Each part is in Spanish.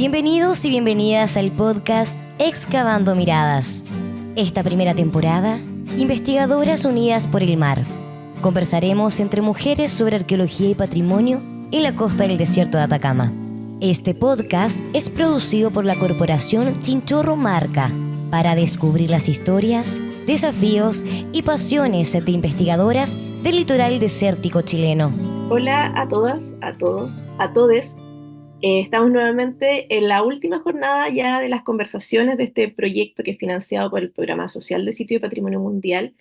Bienvenidos y bienvenidas al podcast Excavando Miradas. Esta primera temporada, investigadoras unidas por el mar. Conversaremos entre mujeres sobre arqueología y patrimonio en la costa del desierto de Atacama. Este podcast es producido por la corporación Chinchorro Marca para descubrir las historias, desafíos y pasiones de investigadoras del litoral desértico chileno. Hola a todas, a todos, a todes. Estamos nuevamente en la última jornada ya de las conversaciones de este proyecto que es financiado por el Programa Social de Sitio de Patrimonio Mundial,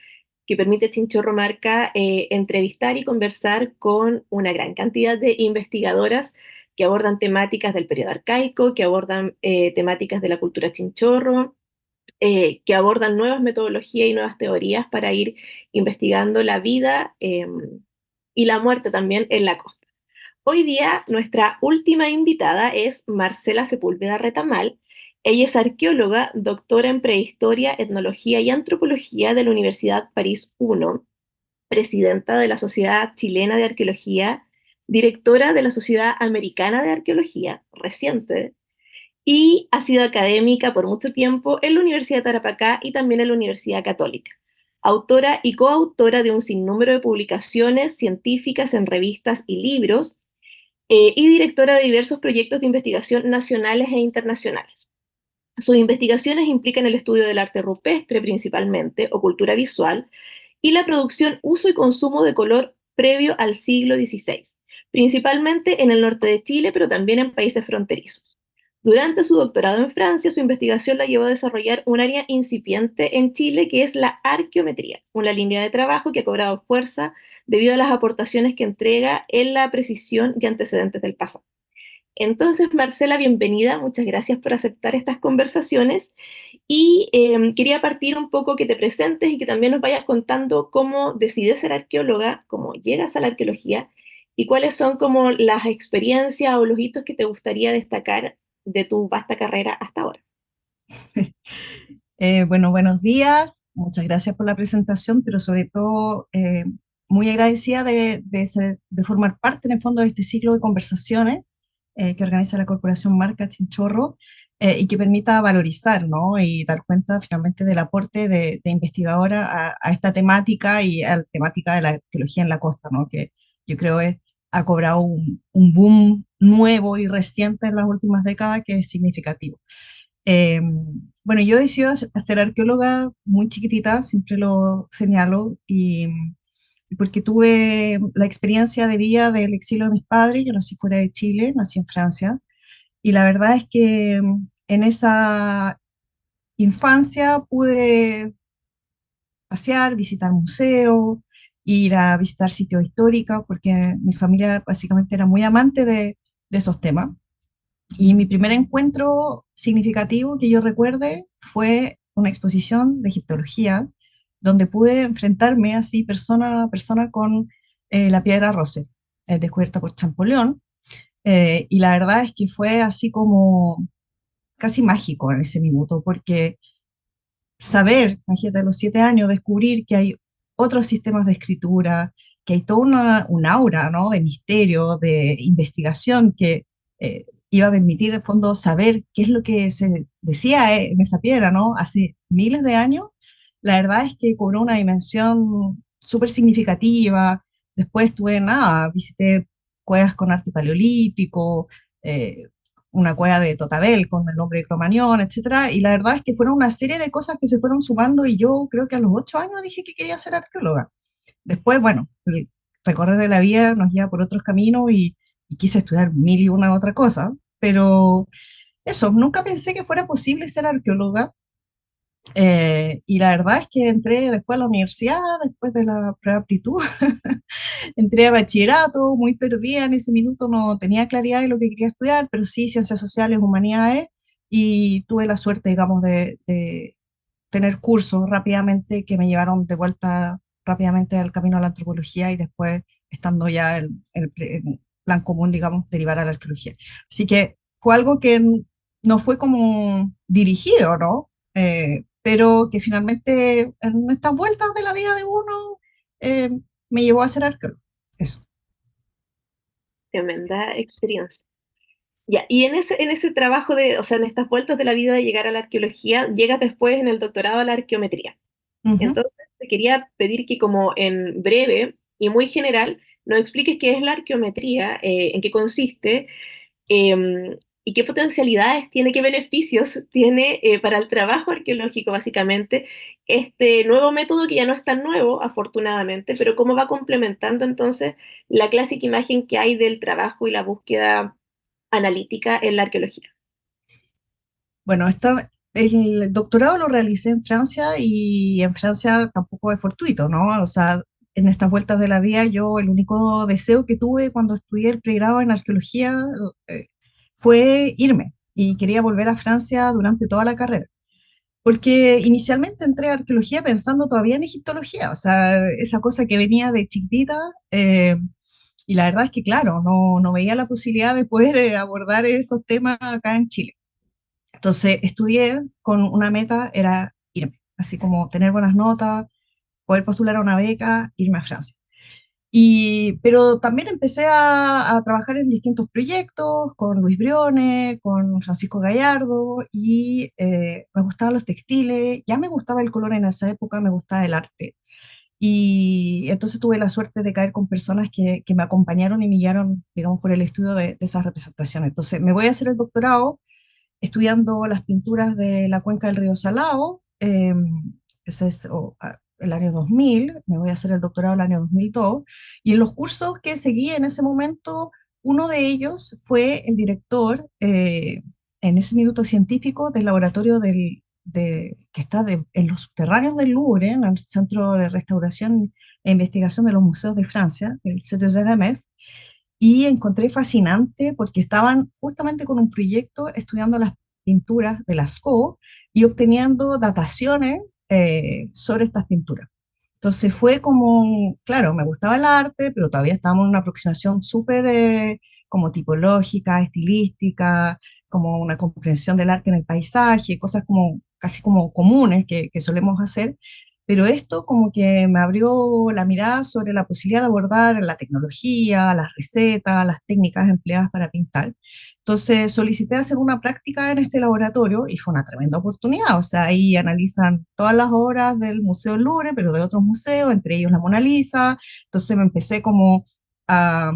que permite a Chinchorro Marca entrevistar y conversar con una gran cantidad de investigadoras que abordan temáticas del periodo arcaico, que abordan temáticas de la cultura chinchorro, que abordan nuevas metodologías y nuevas teorías para ir investigando la vida y la muerte también en la costa. Hoy día nuestra última invitada es Marcela Sepúlveda Retamal. Ella es arqueóloga, doctora en prehistoria, etnología y antropología de la Universidad París I, presidenta de la Sociedad Chilena de Arqueología, directora de la Sociedad Americana de Arqueología, reciente, y ha sido académica por mucho tiempo en la Universidad de Tarapacá y también en la Universidad Católica. Autora y coautora de un sinnúmero de publicaciones científicas en revistas y libros, y directora de diversos proyectos de investigación nacionales e internacionales. Sus investigaciones implican el estudio del arte rupestre principalmente, o cultura visual, y la producción, uso y consumo de color previo al siglo XVI, principalmente en el norte de Chile, pero también en países fronterizos. Durante su doctorado en Francia, su investigación la llevó a desarrollar un área incipiente en Chile que es la arqueometría, una línea de trabajo que ha cobrado fuerza debido a las aportaciones que entrega en la precisión y antecedentes del pasado. Entonces, Marcela, bienvenida, muchas gracias por aceptar estas conversaciones y quería partir un poco que te presentes y que también nos vayas contando cómo decides ser arqueóloga, cómo llegas a la arqueología y cuáles son como las experiencias o los hitos que te gustaría destacar de tu vasta carrera hasta ahora. Bueno, buenos días, muchas gracias por la presentación, pero sobre todo muy agradecida de formar parte en el fondo de este ciclo de conversaciones que organiza la Corporación Marca Chinchorro y que permita valorizar, ¿no? Y dar cuenta finalmente del aporte de investigadora a esta temática y a la temática de la arqueología en la costa, ¿no? Que yo creo ha cobrado un boom nuevo y reciente en las últimas décadas que es significativo. Eh, bueno, yo decidí ser arqueóloga muy chiquitita, siempre lo señalo, y porque tuve la experiencia de vida del exilio de mis padres. Yo nací fuera de Chile, nací en Francia, y la verdad es que en esa infancia pude pasear, visitar museos, ir a visitar sitios históricos, porque mi familia básicamente era muy amante de esos temas. Y mi primer encuentro significativo que yo recuerde fue una exposición de egiptología, donde pude enfrentarme así persona a persona con la piedra Rosette, descubierta por Champollion. Y la verdad es que fue así como casi mágico en ese minuto, porque saber, imagínate, a los 7 años, descubrir que hay otros sistemas de escritura, que hay toda un aura, ¿no? De misterio, de investigación que iba a permitir, en fondo, saber qué es lo que se decía en esa piedra, ¿no? Hace miles de años, la verdad es que cobró una dimensión súper significativa. Después tuve nada, visité cuevas con arte paleolítico, eh, una cueva de Totabel con el nombre de Cromañón, etcétera, y la verdad es que fueron una serie de cosas que se fueron sumando y yo creo que a los 8 años dije que quería ser arqueóloga. Después, bueno, el recorrer de la vida nos lleva por otros caminos y quise estudiar mil y una otra cosa, pero eso, nunca pensé que fuera posible ser arqueóloga. Y la verdad es que entré después a la universidad, después de la preaptitud, entré a bachillerato, muy perdida en ese minuto, no tenía claridad de lo que quería estudiar, pero sí ciencias sociales, humanidades, y tuve la suerte, digamos, de tener cursos rápidamente que me llevaron de vuelta rápidamente al camino a la antropología y después, estando ya en plan común, digamos, derivar a la arqueología. Así que fue algo que no fue como dirigido, ¿no? Pero que finalmente en estas vueltas de la vida de uno eh, me llevó a ser arqueólogo. Eso. Tremenda experiencia. Ya, y en ese trabajo de, o sea, en estas vueltas de la vida de llegar a la arqueología, llegas después en el doctorado a la arqueometría. Ujú. Entonces, te quería pedir que como en breve y muy general nos expliques qué es la arqueometría, en qué consiste, y qué potencialidades tiene, qué beneficios tiene para el trabajo arqueológico, básicamente, este nuevo método que ya no es tan nuevo, afortunadamente, pero cómo va complementando entonces la clásica imagen que hay del trabajo y la búsqueda analítica en la arqueología. Bueno, el doctorado lo realicé en Francia y en Francia tampoco es fortuito, ¿no? O sea, en estas vueltas de la vida yo el único deseo que tuve cuando estudié el pregrado en arqueología eh, fue irme y quería volver a Francia durante toda la carrera. Porque inicialmente entré a arqueología pensando todavía en egiptología, o sea, esa cosa que venía de chiquitita, eh, y la verdad es que, claro, no veía la posibilidad de poder abordar esos temas acá en Chile. Entonces estudié con una meta, era irme, así como tener buenas notas, poder postular a una beca, irme a Francia. Pero también empecé a trabajar en distintos proyectos con Luis Briones, con Francisco Gallardo, y me gustaban los textiles, ya me gustaba el color en esa época, me gustaba el arte. Y entonces tuve la suerte de caer con personas que me acompañaron y me guiaron, digamos, por el estudio de esas representaciones. Entonces me voy a hacer el doctorado estudiando las pinturas de la cuenca del río Salao, ese es el año 2000, me voy a hacer el doctorado el año 2002, y en los cursos que seguí en ese momento, uno de ellos fue el director, en ese minuto científico, del laboratorio que está en los subterráneos del Louvre, en el Centro de Restauración e Investigación de los Museos de Francia, el CETES, y encontré fascinante porque estaban justamente con un proyecto estudiando las pinturas de Lascaux y obteniendo dataciones sobre estas pinturas. Entonces fue como, claro, me gustaba el arte, pero todavía estábamos en una aproximación súper como tipológica, estilística, como una comprensión del arte en el paisaje, cosas como casi como comunes que solemos hacer, pero esto como que me abrió la mirada sobre la posibilidad de abordar la tecnología, las recetas, las técnicas empleadas para pintar. Entonces solicité hacer una práctica en este laboratorio y fue una tremenda oportunidad. O sea, ahí analizan todas las obras del Museo del Louvre, pero de otros museos, entre ellos la Mona Lisa. Entonces me empecé como a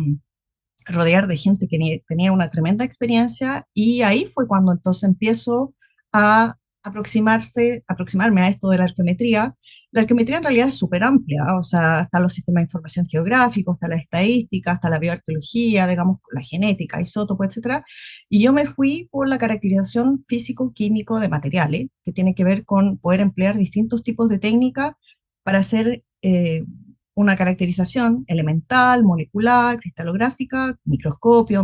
rodear de gente que tenía una tremenda experiencia y ahí fue cuando entonces empiezo a aproximarme a esto de la arqueometría. La arqueometría en realidad es súper amplia, o sea, está los sistemas de información geográficos, está la estadística, está la bioarqueología, digamos, la genética, isótopos, etcétera. Y yo me fui por la caracterización físico-químico de materiales, que tiene que ver con poder emplear distintos tipos de técnicas para hacer una caracterización elemental, molecular, cristalográfica, microscopio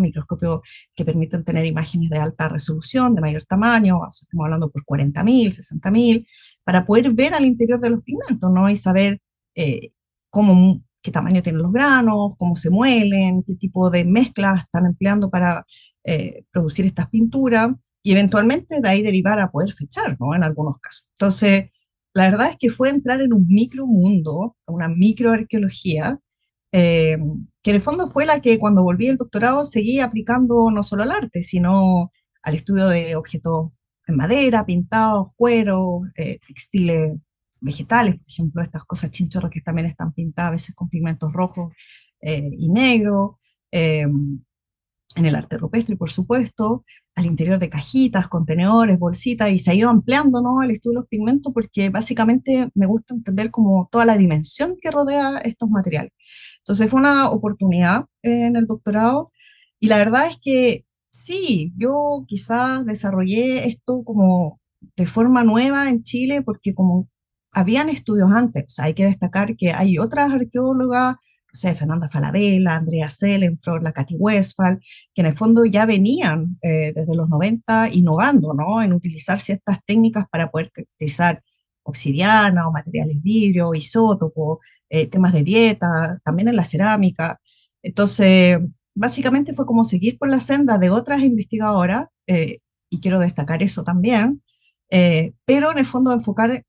que permiten tener imágenes de alta resolución, de mayor tamaño, o sea, estamos hablando por 40.000, 60.000, para poder ver al interior de los pigmentos, ¿no? Y saber qué tamaño tienen los granos, cómo se muelen, qué tipo de mezclas están empleando para producir estas pinturas, y eventualmente de ahí derivar a poder fechar, ¿no? En algunos casos. Entonces, la verdad es que fue entrar en un micromundo, una microarqueología, eh, que en el fondo fue la que cuando volví el doctorado seguí aplicando no solo al arte, sino al estudio de objetos en madera, pintados, cuero, textiles vegetales, por ejemplo, estas cosas chinchorros que también están pintadas a veces con pigmentos rojos y negros. eh, en el arte rupestre, por supuesto, al interior de cajitas, contenedores, bolsitas, y se ha ido ampliando, ¿no?, el estudio de los pigmentos porque básicamente me gusta entender como toda la dimensión que rodea estos materiales. Entonces fue una oportunidad en el doctorado y la verdad es que sí, yo quizás desarrollé esto como de forma nueva en Chile porque como habían estudios antes, o sea, hay que destacar que hay otras arqueólogas, no sé, Fernanda Falabella, Andrea Sellenfrord, la Katy Westphal, que en el fondo ya venían desde los 90 innovando, ¿no?, en utilizar ciertas técnicas para poder caracterizar obsidiana o materiales vidrio, isótopos, temas de dieta, también en la cerámica. Entonces, básicamente fue como seguir por la senda de otras investigadoras, y quiero destacar eso también, pero en el fondo enfocar,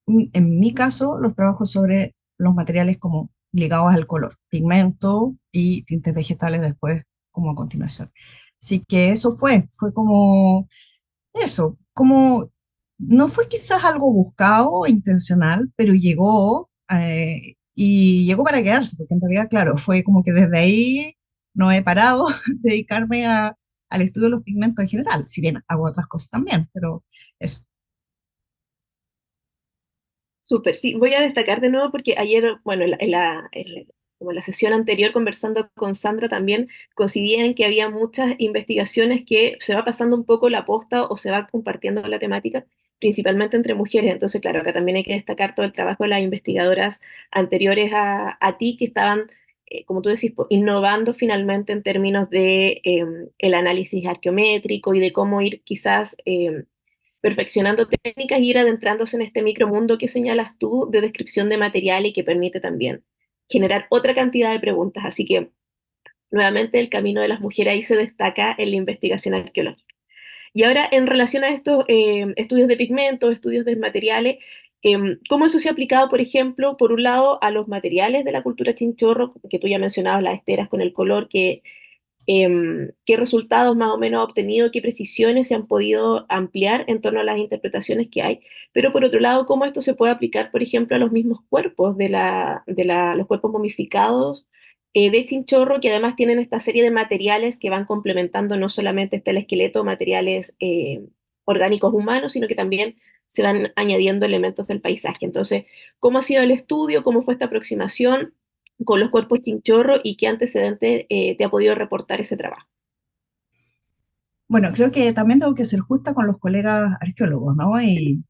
en mi caso, los trabajos sobre los materiales como ligados al color, pigmento y tintes vegetales después como a continuación. Así que eso fue como eso, como no fue quizás algo buscado o intencional, pero llegó y llegó para quedarse, porque en realidad, claro, fue como que desde ahí no he parado de dedicarme al estudio de los pigmentos en general, si bien hago otras cosas también, pero eso. Súper, sí, voy a destacar de nuevo porque ayer, bueno, como en la sesión anterior conversando con Sandra también coincidía en que había muchas investigaciones que se va pasando un poco la posta o se va compartiendo la temática, principalmente entre mujeres. Entonces, claro, acá también hay que destacar todo el trabajo de las investigadoras anteriores a ti que estaban, como tú decís, innovando finalmente en términos de el análisis arqueométrico y de cómo ir quizás perfeccionando técnicas y ir adentrándose en este micromundo que señalas tú de descripción de material y que permite también generar otra cantidad de preguntas. Así que nuevamente el camino de las mujeres ahí se destaca en la investigación arqueológica. Y ahora en relación a estos estudios de pigmentos, estudios de materiales, ¿cómo eso se ha aplicado, por ejemplo, por un lado a los materiales de la cultura chinchorro, que tú ya mencionabas, las esteras con el color, qué resultados más o menos ha obtenido, qué precisiones se han podido ampliar en torno a las interpretaciones que hay, pero por otro lado, cómo esto se puede aplicar, por ejemplo, a los mismos cuerpos los cuerpos momificados de Chinchorro, que además tienen esta serie de materiales que van complementando no solamente el esqueleto, materiales orgánicos humanos, sino que también se van añadiendo elementos del paisaje. Entonces, ¿cómo ha sido el estudio? ¿Cómo fue esta aproximación con los cuerpos chinchorro y qué antecedente te ha podido reportar ese trabajo? Bueno, creo que también tengo que ser justa con los colegas arqueólogos, ¿no? Y,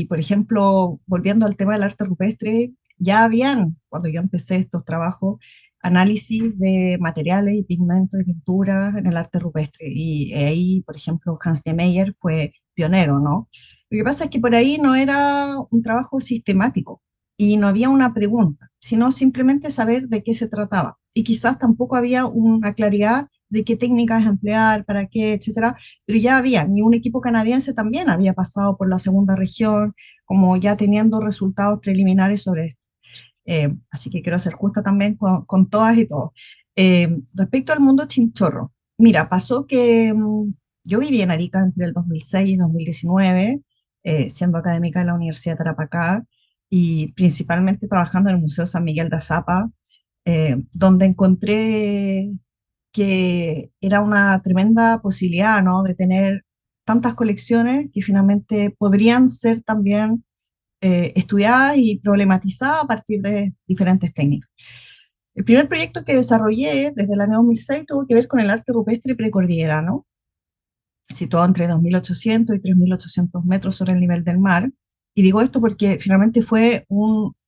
por ejemplo, volviendo al tema del arte rupestre, ya habían, cuando yo empecé estos trabajos, análisis de materiales y pigmentos y pinturas en el arte rupestre. Y ahí, por ejemplo, Hans Niemeyer fue pionero, ¿no? Lo que pasa es que por ahí no era un trabajo sistemático y no había una pregunta, sino simplemente saber de qué se trataba. Y quizás tampoco había una claridad de qué técnicas emplear, para qué, etcétera, pero ya había, y un equipo canadiense también había pasado por la segunda región, como ya teniendo resultados preliminares sobre esto. Así que quiero ser justa también con todas y todos. Respecto al mundo chinchorro, mira, pasó que yo viví en Arica entre el 2006 y 2019, siendo académica en la Universidad de Tarapacá y principalmente trabajando en el Museo San Miguel de Azapa, donde encontré que era una tremenda posibilidad, ¿no? De tener tantas colecciones que finalmente podrían ser también estudiadas y problematizadas a partir de diferentes técnicas. El primer proyecto que desarrollé desde el año 2006 tuvo que ver con el arte rupestre precordillerano, situado entre 2.800 y 3.800 metros sobre el nivel del mar. Y digo esto porque finalmente fue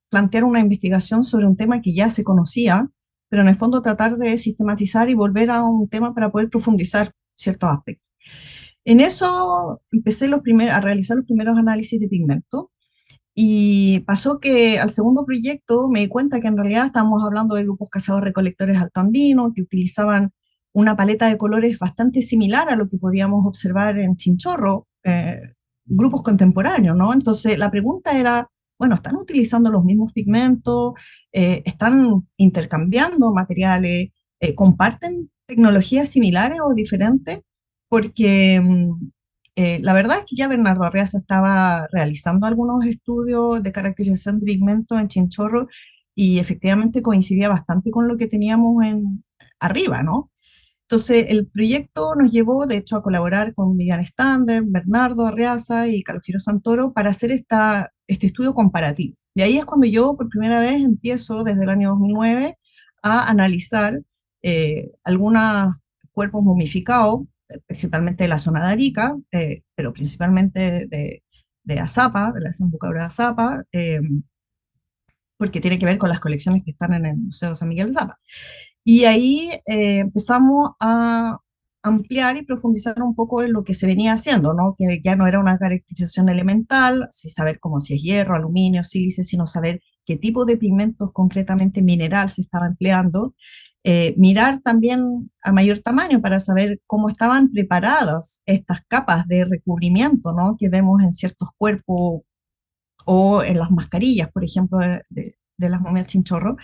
plantear una investigación sobre un tema que ya se conocía, pero en el fondo tratar de sistematizar y volver a un tema para poder profundizar ciertos aspectos. En eso empecé a realizar los primeros análisis de pigmento y pasó que al segundo proyecto me di cuenta que en realidad estábamos hablando de grupos cazadores-recolectores altoandinos que utilizaban una paleta de colores bastante similar a lo que podíamos observar en Chinchorro, grupos contemporáneos, ¿no? Entonces la pregunta era, bueno, ¿están utilizando los mismos pigmentos? ¿Están intercambiando materiales? ¿Comparten tecnologías similares o diferentes? Porque la verdad es que ya Bernardo Arreaza estaba realizando algunos estudios de caracterización de pigmento en Chinchorro y efectivamente coincidía bastante con lo que teníamos arriba, ¿no? Entonces, el proyecto nos llevó, de hecho, a colaborar con Vivian Stander, Bernardo Arreaza y Calogero Santoro para hacer este estudio comparativo. Y ahí es cuando yo, por primera vez, empiezo, desde el año 2009, a analizar algunos cuerpos momificados, principalmente de la zona de Arica, pero principalmente de Azapa, de la desembocadura de Azapa, porque tiene que ver con las colecciones que están en el Museo San Miguel de Azapa. Y ahí empezamos a ampliar y profundizar un poco en lo que se venía haciendo, ¿no? Que ya no era una caracterización elemental, sin saber cómo si es hierro, aluminio, sílice, sino saber qué tipo de pigmentos concretamente mineral se estaba empleando. Mirar también a mayor tamaño para saber cómo estaban preparadas estas capas de recubrimiento, ¿no? Que vemos en ciertos cuerpos o en las mascarillas, por ejemplo, de las momias chinchorro.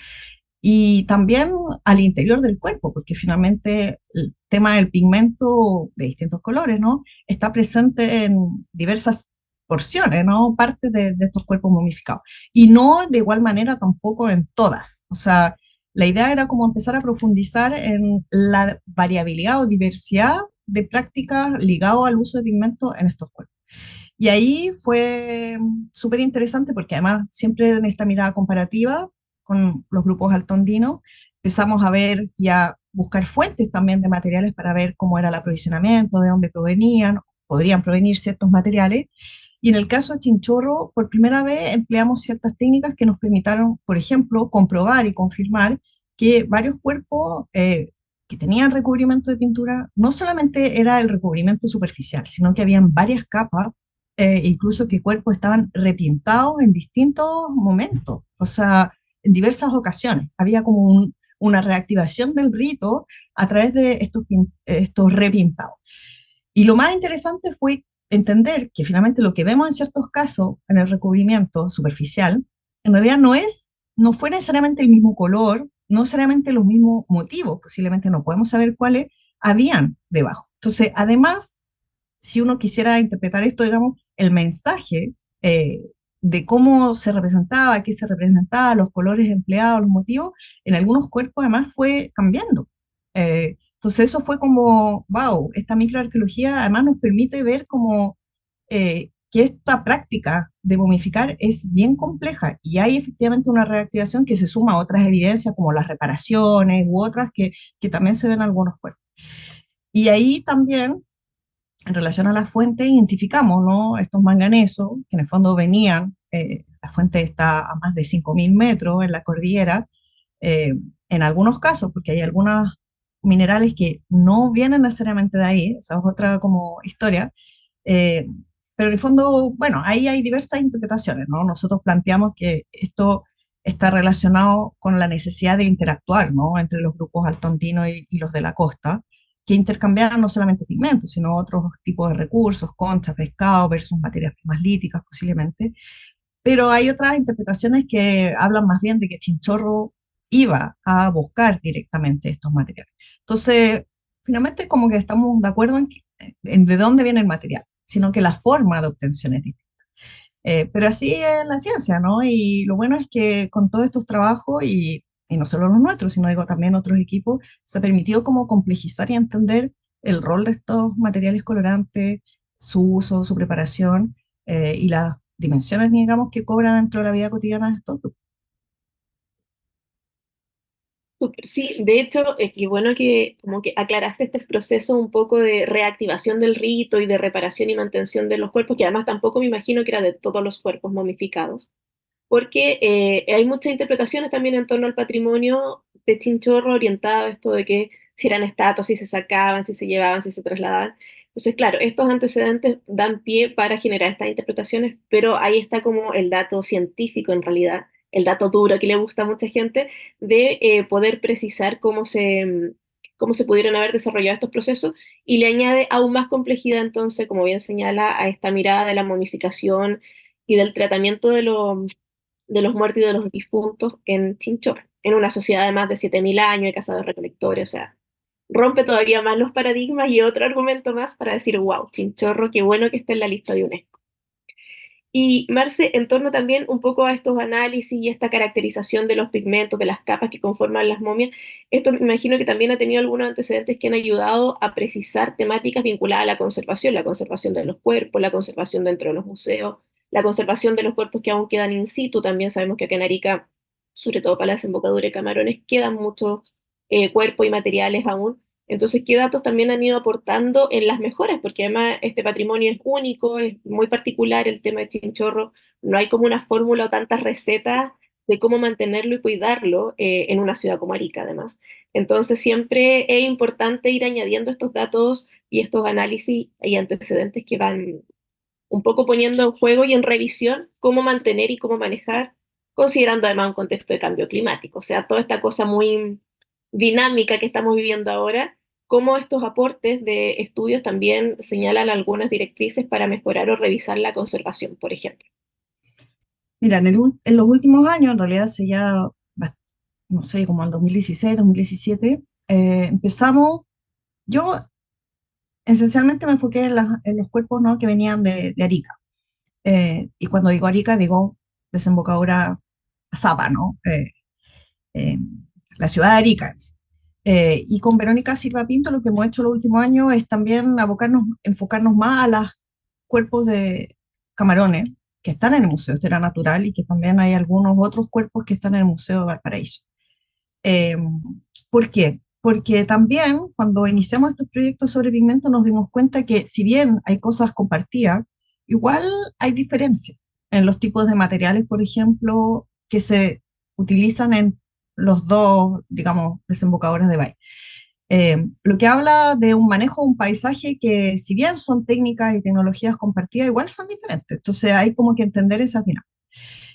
y también al interior del cuerpo, porque finalmente el tema del pigmento de distintos colores, ¿no? Está presente en diversas porciones, ¿no? Partes de estos cuerpos momificados. Y no de igual manera tampoco en todas. O sea, la idea era como empezar a profundizar en la variabilidad o diversidad de prácticas ligado al uso de pigmento en estos cuerpos. Y ahí fue súper interesante porque además siempre en esta mirada comparativa con los grupos altondinos empezamos a ver y a buscar fuentes también de materiales para ver cómo era el aprovisionamiento, de dónde provenían, podrían provenir ciertos materiales. Y en el caso de Chinchorro, por primera vez empleamos ciertas técnicas que nos permitieron, por ejemplo, comprobar y confirmar que varios cuerpos que tenían recubrimiento de pintura, no solamente era el recubrimiento superficial, sino que habían varias capas, incluso que cuerpos estaban repintados en distintos momentos, o sea, en diversas ocasiones. Había como una reactivación del rito a través de estos repintados. Y lo más interesante fue entender que finalmente lo que vemos en ciertos casos en el recubrimiento superficial, en realidad no fue necesariamente el mismo color, no necesariamente los mismos motivos, posiblemente no podemos saber cuáles habían debajo. Entonces, además, si uno quisiera interpretar esto, digamos, el mensaje de cómo se representaba, qué se representaba, los colores empleados, los motivos, en algunos cuerpos además fue cambiando. Entonces eso fue como, wow, esta microarqueología además nos permite ver como que esta práctica de momificar es bien compleja y hay efectivamente una reactivación que se suma a otras evidencias como las reparaciones u otras que también se ven en algunos cuerpos. Y ahí también en relación a la fuente, identificamos, ¿no? Estos manganesos, que en el fondo venían, la fuente está a más de 5.000 metros en la cordillera, eh, en algunos casos, porque hay algunos minerales que no vienen necesariamente de ahí, esa es otra como historia, eh, pero en el fondo, bueno, ahí hay diversas interpretaciones, ¿no? Nosotros planteamos que esto está relacionado con la necesidad de interactuar, ¿no? Entre los grupos altondinos y los de la costa, que intercambiaban no solamente pigmentos, sino otros tipos de recursos, conchas, pescado versus materias primas líticas posiblemente. Pero hay otras interpretaciones que hablan más bien de que Chinchorro iba a buscar directamente estos materiales. Entonces, finalmente como que estamos de acuerdo en de dónde viene el material, sino que la forma de obtención es distinta. Pero así es la ciencia, ¿no? Y lo bueno es que con todos estos trabajos, y no solo los nuestros, sino digo también otros equipos, se permitió como complejizar y entender el rol de estos materiales colorantes, su uso, su preparación y las dimensiones, digamos, que cobran dentro de la vida cotidiana de estos grupos. Súper, sí, de hecho, qué bueno que como que aclaraste este proceso un poco de reactivación del rito y de reparación y mantención de los cuerpos, que además tampoco me imagino que era de todos los cuerpos momificados, porque hay muchas interpretaciones también en torno al patrimonio de Chinchorro orientado a esto de que si eran estatuas, si se sacaban, si se llevaban, si se trasladaban. Entonces, claro, estos antecedentes dan pie para generar estas interpretaciones, pero ahí está como el dato científico en realidad, el dato duro que le gusta a mucha gente, de poder precisar cómo se pudieron haber desarrollado estos procesos y le añade aún más complejidad entonces, como bien señala, a esta mirada de la momificación y del tratamiento de los muertos y de los difuntos en Chinchorro, en una sociedad de más de 7.000 años de cazadores-recolectores, o sea, rompe todavía más los paradigmas y otro argumento más para decir, wow, Chinchorro, qué bueno que esté en la lista de UNESCO. Y Marce, en torno también un poco a estos análisis y esta caracterización de los pigmentos, de las capas que conforman las momias, esto me imagino que también ha tenido algunos antecedentes que han ayudado a precisar temáticas vinculadas a la conservación de los cuerpos, la conservación dentro de los museos, la conservación de los cuerpos que aún quedan in situ. También sabemos que acá en Arica, sobre todo para la desembocadura de Camarones, quedan muchos cuerpos y materiales aún. Entonces, ¿qué datos también han ido aportando en las mejoras? Porque además este patrimonio es único, es muy particular el tema de Chinchorro. No hay como una fórmula o tantas recetas de cómo mantenerlo y cuidarlo en una ciudad como Arica, además. Entonces, siempre es importante ir añadiendo estos datos y estos análisis y antecedentes que van un poco poniendo en juego y en revisión cómo mantener y cómo manejar, considerando además un contexto de cambio climático. O sea, toda esta cosa muy dinámica que estamos viviendo ahora, cómo estos aportes de estudios también señalan algunas directrices para mejorar o revisar la conservación, por ejemplo. Mira, en los últimos años en realidad no sé, como al 2016, 2017, empezamos, yo esencialmente me enfoqué en los cuerpos, ¿no?, que venían de Arica. Y cuando digo Arica, digo desembocadura Zapa, ¿no? Eh, la ciudad de Arica. Y con Verónica Silva Pinto lo que hemos hecho los últimos años es también enfocarnos más a los cuerpos de camarones que están en el Museo de Historia Natural y que también hay algunos otros cuerpos que están en el Museo de Valparaíso. Eh, ¿Por qué? Porque también cuando iniciamos estos proyectos sobre pigmento nos dimos cuenta que si bien hay cosas compartidas, igual hay diferencias en los tipos de materiales, por ejemplo, que se utilizan en los dos, digamos, desembocadores de Bay. Lo que habla de un manejo de un paisaje que si bien son técnicas y tecnologías compartidas, igual son diferentes. Entonces hay como que entender esas dinámicas.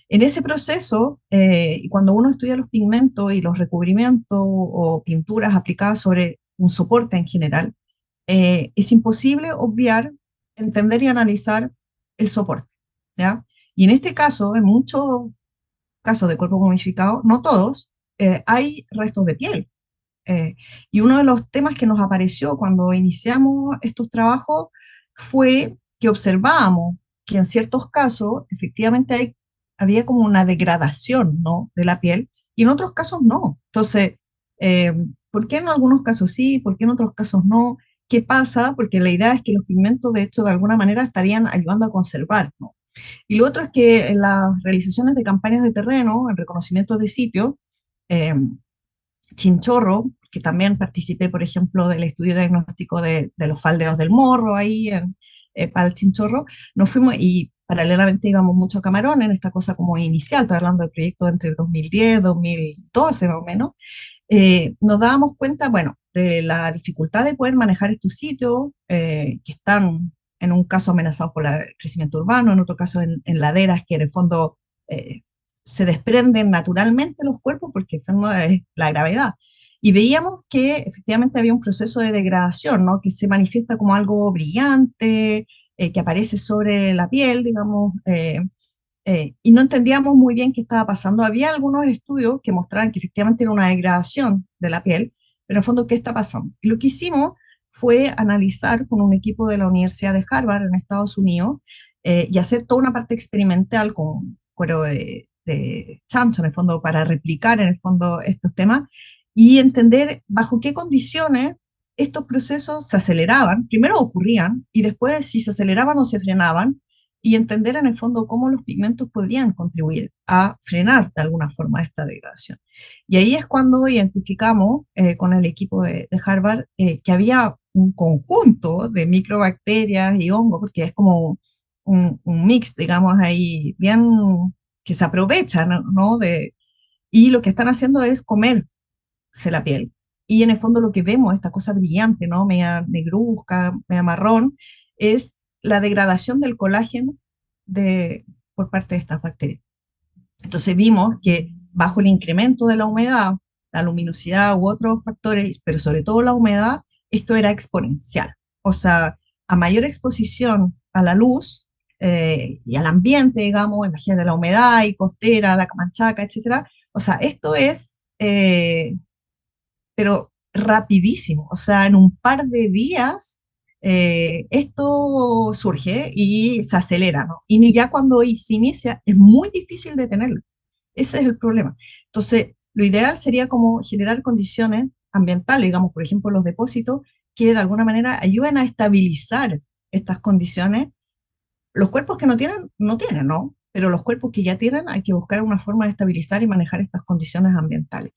En ese proceso, y cuando uno estudia los pigmentos y los recubrimientos o pinturas aplicadas sobre un soporte en general, es imposible obviar, entender y analizar el soporte, ¿ya? Y en este caso, en muchos casos de cuerpo momificado, no todos, hay restos de piel. Eh, y uno de los temas que nos apareció cuando iniciamos estos trabajos fue que observábamos que en ciertos casos efectivamente había como una degradación, ¿no?, de la piel y en otros casos no. Entonces, eh, ¿por qué en algunos casos sí? ¿Por qué en otros casos no? ¿Qué pasa? Porque la idea es que los pigmentos, de hecho, de alguna manera estarían ayudando a conservar, ¿no? Y lo otro es que en las realizaciones de campañas de terreno, en reconocimientos de sitio, eh, Chinchorro, que también participé, por ejemplo, del estudio diagnóstico de los faldeos del morro ahí para el Chinchorro, nos fuimos y paralelamente íbamos mucho a Camarón en esta cosa como inicial, estoy hablando del proyecto entre el 2010 y 2012 más o menos, nos dábamos cuenta, bueno, de la dificultad de poder manejar estos sitios que están en un caso amenazados por el crecimiento urbano, en otro caso en laderas que en el fondo eh, se desprenden naturalmente los cuerpos porque en el fondo es la gravedad. Y veíamos que efectivamente había un proceso de degradación, ¿no?, que se manifiesta como algo brillante, que aparece sobre la piel, digamos, y no entendíamos muy bien qué estaba pasando. Había algunos estudios que mostraban que efectivamente era una degradación de la piel, pero en el fondo, ¿qué está pasando? Y lo que hicimos fue analizar con un equipo de la Universidad de Harvard en Estados Unidos y hacer toda una parte experimental con cuero de chancho, en el fondo, para replicar en el fondo estos temas y entender bajo qué condiciones estos procesos se aceleraban, primero ocurrían y después si se aceleraban o se frenaban y entender en el fondo cómo los pigmentos podrían contribuir a frenar de alguna forma esta degradación. Y ahí es cuando identificamos con el equipo de Harvard que había un conjunto de microbacterias y hongos, porque es como un mix, digamos, ahí bien que se aprovecha, ¿no? Y lo que están haciendo es comerse la piel. Y en el fondo lo que vemos, esta cosa brillante, ¿no?, media negruzca, media marrón, es la degradación del colágeno por parte de estas bacterias. Entonces vimos que bajo el incremento de la humedad, la luminosidad u otros factores, pero sobre todo la humedad, esto era exponencial. O sea, a mayor exposición a la luz y al ambiente, digamos, imagínate la humedad y costera, la camanchaca, etcétera. O sea, esto es, pero rapidísimo. O sea, en un par de días esto surge y se acelera, ¿no? Y ya cuando se inicia es muy difícil detenerlo. Ese es el problema. Entonces, lo ideal sería como generar condiciones ambientales, digamos, por ejemplo, los depósitos, que de alguna manera ayuden a estabilizar estas condiciones. Los cuerpos que no tienen, no tienen, ¿no? Pero los cuerpos que ya tienen, hay que buscar una forma de estabilizar y manejar estas condiciones ambientales.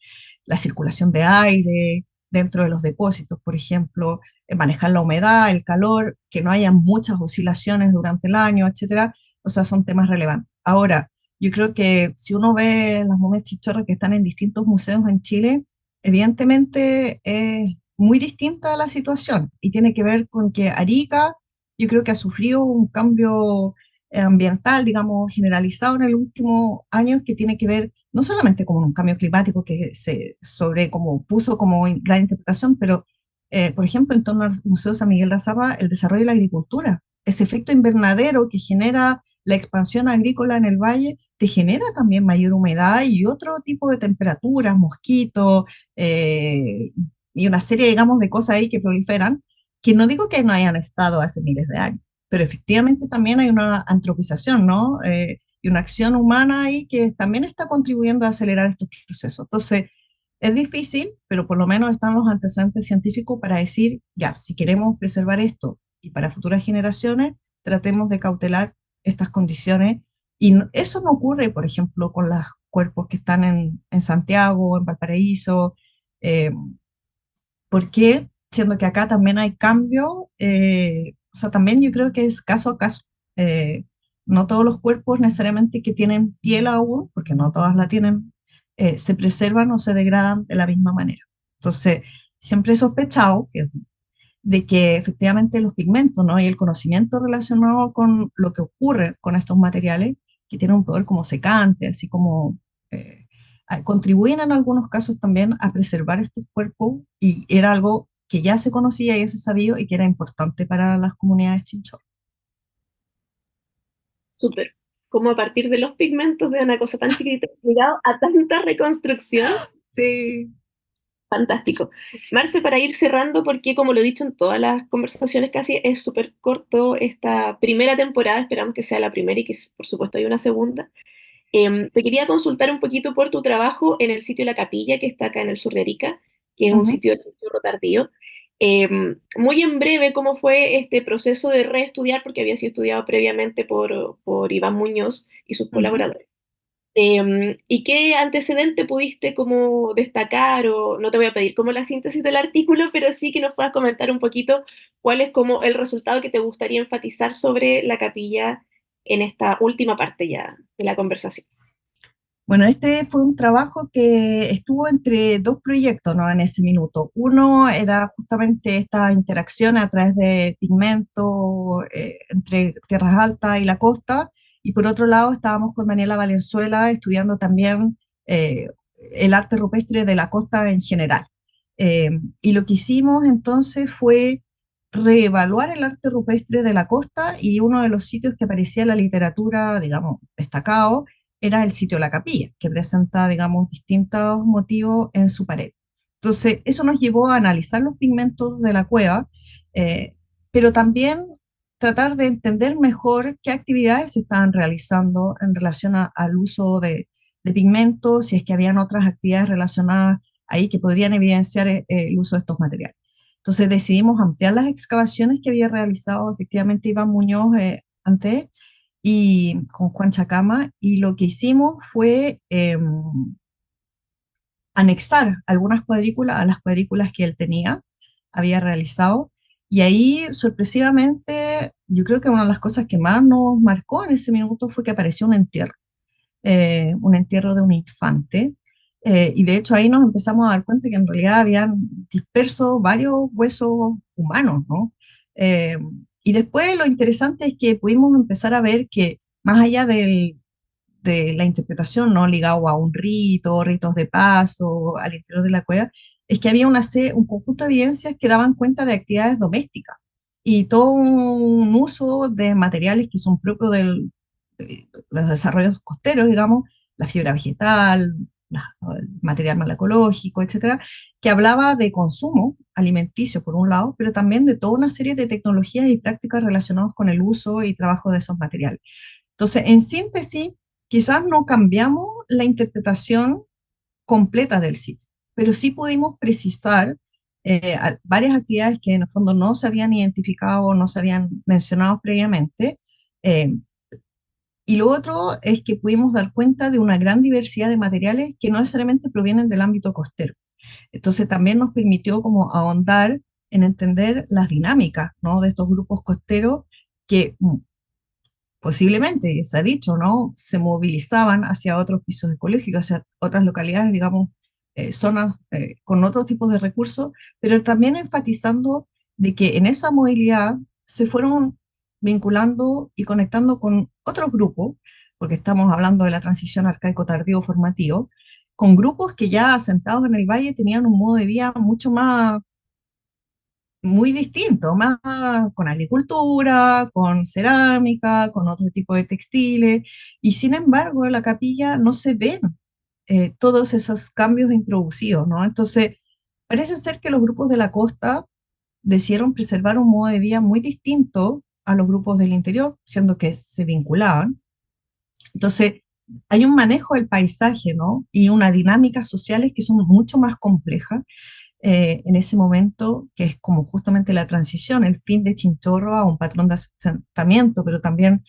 La circulación de aire dentro de los depósitos, por ejemplo, manejar la humedad, el calor, que no haya muchas oscilaciones durante el año, etcétera. O sea, son temas relevantes. Ahora, yo creo que si uno ve las momias chichorras que están en distintos museos en Chile, evidentemente es muy distinta la situación y tiene que ver con que Arica yo creo que ha sufrido un cambio ambiental, digamos, generalizado en el último año que tiene que ver no solamente con un cambio climático que se sobre como puso como gran interpretación, pero por ejemplo, en torno al Museo San Miguel de Azapa, el desarrollo de la agricultura, ese efecto invernadero que genera la expansión agrícola en el valle te genera también mayor humedad y otro tipo de temperaturas, mosquitos, y una serie, digamos, de cosas ahí que proliferan, que no digo que no hayan estado hace miles de años, pero efectivamente también hay una antropización, ¿no? Y una acción humana ahí que también está contribuyendo a acelerar estos procesos. Entonces, es difícil, pero por lo menos están los antecedentes científicos para decir, ya, si queremos preservar esto y para futuras generaciones, tratemos de cautelar estas condiciones. Y eso no ocurre, por ejemplo, con los cuerpos que están en Santiago, en Valparaíso. eh, ¿Por qué? Siendo que acá también hay cambio, o sea, también yo creo que es caso a caso. Eh, no todos los cuerpos necesariamente que tienen piel aún, porque no todas la tienen, se preservan o se degradan de la misma manera. Entonces, siempre he sospechado de que efectivamente los pigmentos, ¿no? Y el conocimiento relacionado con lo que ocurre con estos materiales, que tienen un poder como secante, así como contribuyen en algunos casos también a preservar estos cuerpos, y era algo que ya se conocía y ya se sabía y que era importante para las comunidades chinchorro. Súper. Como a partir de los pigmentos de una cosa tan chiquitita, llegado a tanta reconstrucción. Sí. Fantástico. Marce, para ir cerrando, porque como lo he dicho en todas las conversaciones casi, es súper corto esta primera temporada, esperamos que sea la primera y que por supuesto hay una segunda. Te quería consultar un poquito por tu trabajo en el sitio La Capilla, que está acá en el sur de Arica, que es un Ujú, sitio de Chorro Tardío. Muy en breve, ¿cómo fue este proceso de reestudiar? Porque había sido estudiado previamente por Iván Muñoz y sus ujú. colaboradores. ¿Y qué antecedente pudiste como destacar? O no te voy a pedir como la síntesis del artículo, pero sí que nos puedas comentar un poquito cuál es como el resultado que te gustaría enfatizar sobre la capilla en esta última parte ya de la conversación. Bueno, este fue un trabajo que estuvo entre dos proyectos, ¿no? En ese minuto. Uno era justamente esta interacción a través de pigmento entre tierras altas y la costa, y por otro lado estábamos con Daniela Valenzuela estudiando también eh, el arte rupestre de la costa en general. Eh, y lo que hicimos entonces fue reevaluar el arte rupestre de la costa, y uno de los sitios que aparecía en la literatura, digamos, destacado, era el sitio La Capilla, que presenta, digamos, distintos motivos en su pared. Entonces, eso nos llevó a analizar los pigmentos de la cueva, eh, pero también tratar de entender mejor qué actividades se estaban realizando en relación al uso de pigmentos, si es que habían otras actividades relacionadas ahí que podrían evidenciar el uso de estos materiales. Entonces decidimos ampliar las excavaciones que había realizado efectivamente Iván Muñoz antes, y con Juan Chacama, y lo que hicimos fue anexar algunas cuadrículas a las cuadrículas que él había realizado, y ahí sorpresivamente yo creo que una de las cosas que más nos marcó en ese minuto fue que apareció un entierro de un infante. Y de hecho ahí nos empezamos a dar cuenta que en realidad habían dispersos varios huesos humanos, ¿no? Eh, y después lo interesante es que pudimos empezar a ver que más allá de la interpretación, ¿no? Ligado a un rito, ritos de paso al interior de la cueva, es que había un conjunto de evidencias que daban cuenta de actividades domésticas y todo un uso de materiales que son propios de los desarrollos costeros, digamos, la fibra vegetal, el material malacológico, etcétera, que hablaba de consumo alimenticio por un lado, pero también de toda una serie de tecnologías y prácticas relacionadas con el uso y trabajo de esos materiales. Entonces, en síntesis, quizás no cambiamos la interpretación completa del sitio, pero sí pudimos precisar varias actividades que en el fondo no se habían identificado o no se habían mencionado previamente. eh, y lo otro es que pudimos dar cuenta de una gran diversidad de materiales que no necesariamente provienen del ámbito costero. Entonces también nos permitió como ahondar en entender las dinámicas, ¿no? De estos grupos costeros que posiblemente, se ha dicho, ¿no? Se movilizaban hacia otros pisos ecológicos, hacia otras localidades, digamos, zonas con otros tipos de recursos, pero también enfatizando de que en esa movilidad se fueron vinculando y conectando con otros grupos, porque estamos hablando de la transición arcaico-tardío formativo, con grupos que ya asentados en el valle tenían un modo de vida mucho más muy distinto, más con agricultura, con cerámica, con otro tipo de textiles, y sin embargo en la capilla no se ven todos esos cambios introducidos, ¿no? Entonces, parece ser que los grupos de la costa decidieron preservar un modo de vida muy distinto a los grupos del interior, siendo que se vinculaban. Entonces, hay un manejo del paisaje, ¿no? Y unas dinámicas sociales que son mucho más complejas en ese momento, que es como justamente la transición, el fin de Chinchorro a un patrón de asentamiento, pero también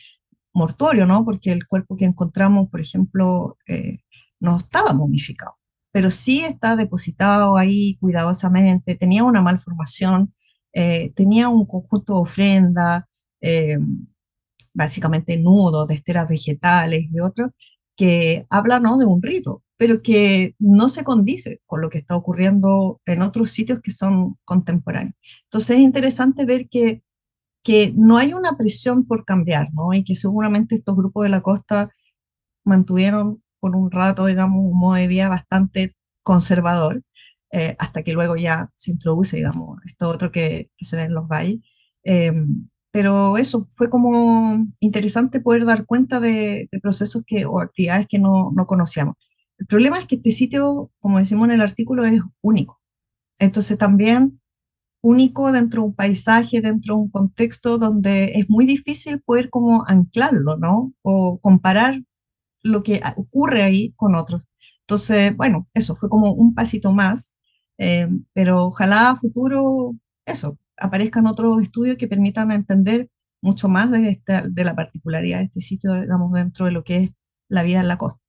mortuorio, ¿no? Porque el cuerpo que encontramos, por ejemplo, no estaba momificado, pero sí está depositado ahí cuidadosamente, tenía una malformación, tenía un conjunto de ofrendas, eh, básicamente nudos, de esteras vegetales y otros, que hablan, ¿no?, de un rito, pero que no se condice con lo que está ocurriendo en otros sitios que son contemporáneos. Entonces es interesante ver que no hay una presión por cambiar, ¿no? Y que seguramente estos grupos de la costa mantuvieron por un rato, digamos, un modo de vida bastante conservador, hasta que luego ya se introduce, digamos, esto otro que se ve en los valles. Eh, pero eso, fue como interesante poder dar cuenta de procesos o actividades que no conocíamos. El problema es que este sitio, como decimos en el artículo, es único. Entonces también único dentro de un paisaje, dentro de un contexto donde es muy difícil poder como anclarlo, ¿no? O comparar lo que ocurre ahí con otros. Entonces, bueno, eso fue como un pasito más, pero ojalá a futuro, eso, aparezcan otros estudios que permitan entender mucho más de la particularidad de este sitio, digamos, dentro de lo que es la vida en la costa.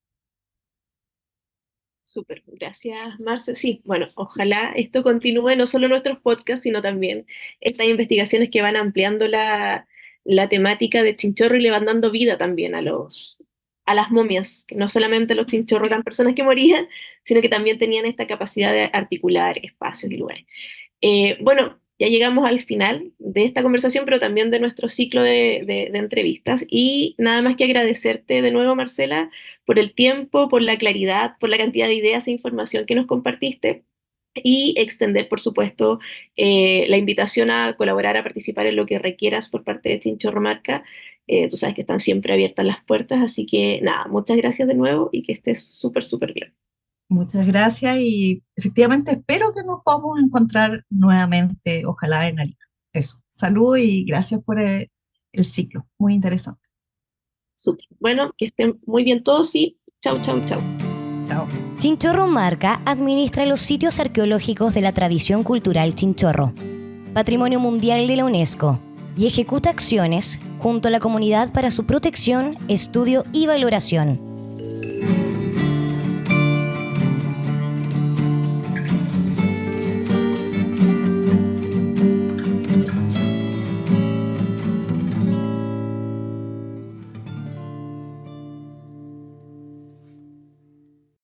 Súper, gracias Marce. Sí, bueno, ojalá esto continúe no solo en nuestros podcasts, sino también estas investigaciones que van ampliando la temática de Chinchorro y le van dando vida también a las momias, que no solamente los chinchorros eran personas que morían, sino que también tenían esta capacidad de articular espacios y lugares. Bueno, ya llegamos al final de esta conversación, pero también de nuestro ciclo de entrevistas. Y nada más que agradecerte de nuevo, Marcela, por el tiempo, por la claridad, por la cantidad de ideas e información que nos compartiste. Y extender, por supuesto, la invitación a colaborar, a participar en lo que requieras por parte de Chinchorro Marca. Tú sabes que están siempre abiertas las puertas, así que nada, muchas gracias de nuevo y que estés súper, súper bien. Muchas gracias y efectivamente espero que nos podamos encontrar nuevamente, ojalá en Arica. Eso, salud y gracias por el ciclo, muy interesante. Súper. Bueno, que estén muy bien todos y chau, chau, chau. Chao. Chinchorro Marca administra los sitios arqueológicos de la tradición cultural Chinchorro, Patrimonio Mundial de la UNESCO, y ejecuta acciones junto a la comunidad para su protección, estudio y valoración.